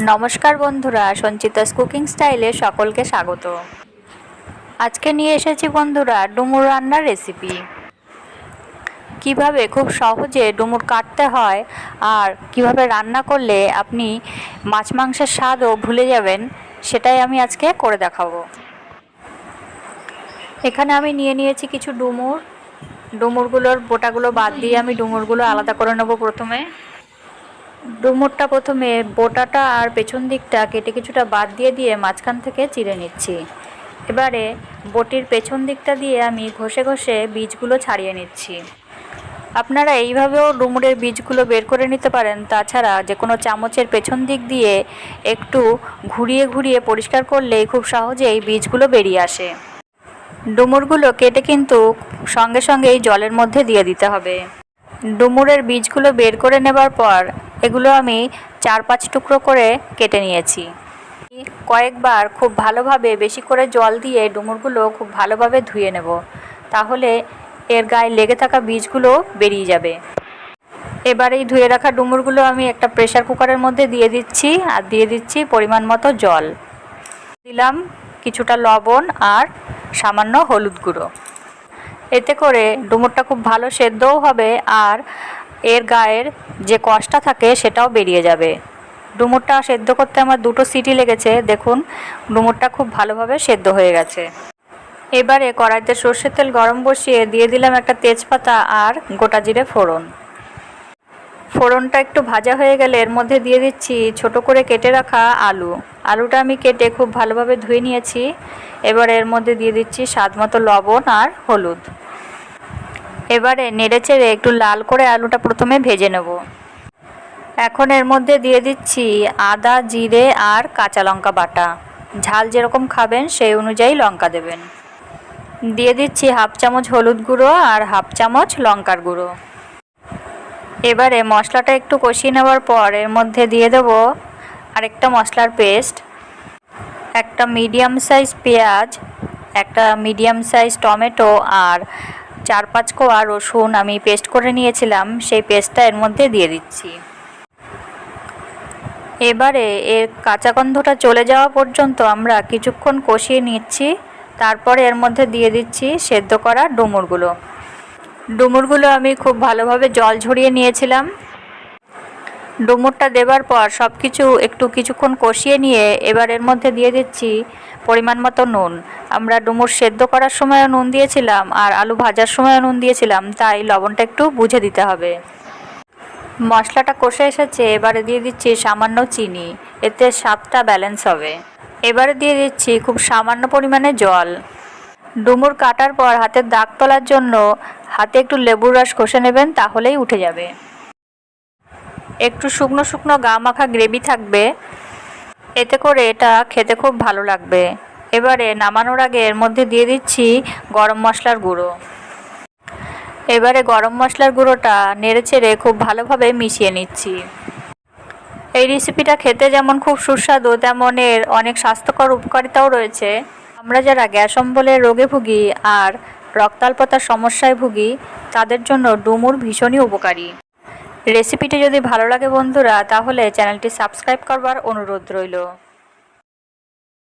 নমস্কার বন্ধুরা, সঞ্চিতাস কুকিং স্টাইলে সকলকে স্বাগত। আজকে নিয়ে এসেছি বন্ধুরা ডুমুর রান্নার রেসিপি। কিভাবে খুব সহজে ডুমুর কাটতে হয় আর কিভাবে রান্না করলে আপনি মাছ মাংসের স্বাদও ভুলে যাবেন, সেটাই আমি আজকে করে দেখাবো। এখানে আমি নিয়েছি কিছু ডুমুরগুলোর বোটাগুলো বাদ দিয়ে আমি ডুমুরগুলো আলাদা করে নেব। ডুমুরটা প্রথমে বোটাটা আর পেছন দিকটা কেটে কিছুটা বাদ দিয়ে মাঝখান থেকে চিড়ে নিচ্ছি। এবারে বটির পেছন দিকটা দিয়ে আমি ঘষে ঘষে বীজগুলো ছাড়িয়ে নিচ্ছি। আপনারা এইভাবেও ডুমুরের বীজগুলো বের করে নিতে পারেন। তাছাড়া যে কোনো চামচের পেছন দিক দিয়ে একটু ঘুরিয়ে ঘুরিয়ে পরিষ্কার করলেই খুব সহজেই বীজগুলো বেরিয়ে আসে। ডুমুরগুলো কেটে কিন্তু সঙ্গে সঙ্গেই জলের মধ্যে দিয়ে দিতে হবে। ডুমুরের বীজগুলো বের করে নেবার পর এগুলো আমি 4-5 টুকরো করে কেটে নিয়েছি। কয়েকবার খুব ভালোভাবে বেশি করে জল দিয়ে ডুমুরগুলো খুব ভালোভাবে ধুয়ে নেব, তাহলে এর গায়ে লেগে থাকা বীজগুলো বেরিয়ে যাবে। এবার এই ধুয়ে রাখা ডুমুরগুলো আমি একটা প্রেসার কুকারের মধ্যে দিয়ে দিচ্ছি আর দিয়ে দিচ্ছি পরিমাণ মতো জল। দিলাম কিছুটা লবণ আর সামান্য হলুদ গুঁড়ো। এতে করে ডুমুরটা খুব ভালো সেদ্ধও হবে আর এর গায়ের যে কষটা থাকে সেটাও বেরিয়ে যাবে। ডুমুরটা সেদ্ধ করতে আমার 2টো সিটি লেগেছে। দেখুন, ডুমুরটা খুব ভালোভাবে সেদ্ধ হয়ে গেছে। এবারে কড়াইতে সর্ষের তেল গরম বসিয়ে দিয়ে দিলাম একটা তেজপাতা আর গোটা জিরে ফোড়ন। ফোড়নটা একটু ভাজা হয়ে গেলে এর মধ্যে দিয়ে দিচ্ছি ছোট করে কেটে রাখা আলুটা আমি কেটে খুব ভালোভাবে ধুয়ে নিয়েছি। এবার এর মধ্যে দিয়ে দিচ্ছি স্বাদ মতো লবণ আর হলুদ। এবারে নেড়েচেড়ে একটু লাল করে আলুটা প্রথমে ভেজে নেব। এখন এর মধ্যে দিয়ে দিচ্ছি আদা, জিরে আর কাঁচা লঙ্কা বাটা। ঝাল যেরকম খাবেন সেই অনুযায়ী লঙ্কা দেবেন। দিয়ে দিচ্ছি 1/2 চামচ হলুদ গুঁড়ো আর 1/2 চামচ লঙ্কার গুঁড়ো। এবারে মশলাটা একটু কষিয়ে নেওয়ার পর এর মধ্যে দিয়ে দেব আরেকটা মশলার পেস্ট, একটা মিডিয়াম সাইজ পেঁয়াজ, একটা মিডিয়াম সাইজ টমেটো আর 4-5 কোয়া রসুন আমি পেস্ট করে নিয়েছিলাম, সেই পেস্টটা এর মধ্যে দিয়ে দিচ্ছি। এবারে এর কাঁচা গন্ধটা চলে যাওয়া পর্যন্ত আমরা কিছুক্ষণ কষিয়ে নিচ্ছি। তারপরে এর মধ্যে দিয়ে দিচ্ছি সেদ্ধ করা ডুমুরগুলো আমি খুব ভালোভাবে জল ঝরিয়ে নিয়েছিলাম। ডুমুরটা দেবার পর সব কিছু কিছুক্ষণ কষিয়ে নিয়ে এবার এর মধ্যে দিয়ে দিচ্ছি পরিমাণ মতো নুন। আমরা ডুমুর সেদ্ধ করার সময়ও নুন দিয়েছিলাম আর আলু ভাজার সময়ও নুন দিয়েছিলাম, তাই লবণটা একটু বুঝে দিতে হবে। মশলাটা কষে এসেছে, এবারে দিয়ে দিচ্ছি সামান্য চিনি, এতে স্বাদটা ব্যালেন্স হবে। এবারে দিয়ে দিচ্ছি খুব সামান্য পরিমাণে জল। ডুমুর কাটার পর হাতের দাগ তোলার জন্য হাতে একটু লেবুর রস ঘষে নেবেন, তাহলেই উঠে যাবে। একটু শুকনো শুকনো গা মাখা গ্রেভি থাকবে, এতে করে এটা খেতে খুব ভালো লাগবে। এবারে নামানোর আগে এর মধ্যে দিয়ে দিচ্ছি গরম মশলার গুঁড়ো। এবারে গরম মশলার গুঁড়োটা নেড়েচেড়ে খুব ভালোভাবে মিশিয়ে নিচ্ছি। এই রেসিপিটা খেতে যেমন খুব সুস্বাদু, তেমন এর অনেক স্বাস্থ্যকর উপকারিতাও রয়েছে। আমরা যারা গ্যাস অম্বলের রোগে ভুগি আর রক্তাল্পতার সমস্যায় ভুগি, তাদের জন্য ডুমুর ভীষণই উপকারী। রেসিপিটি যদি ভালো লাগে বন্ধুরা, তাহলে চ্যানেলটি সাবস্ক্রাইব করবার অনুরোধ রইল।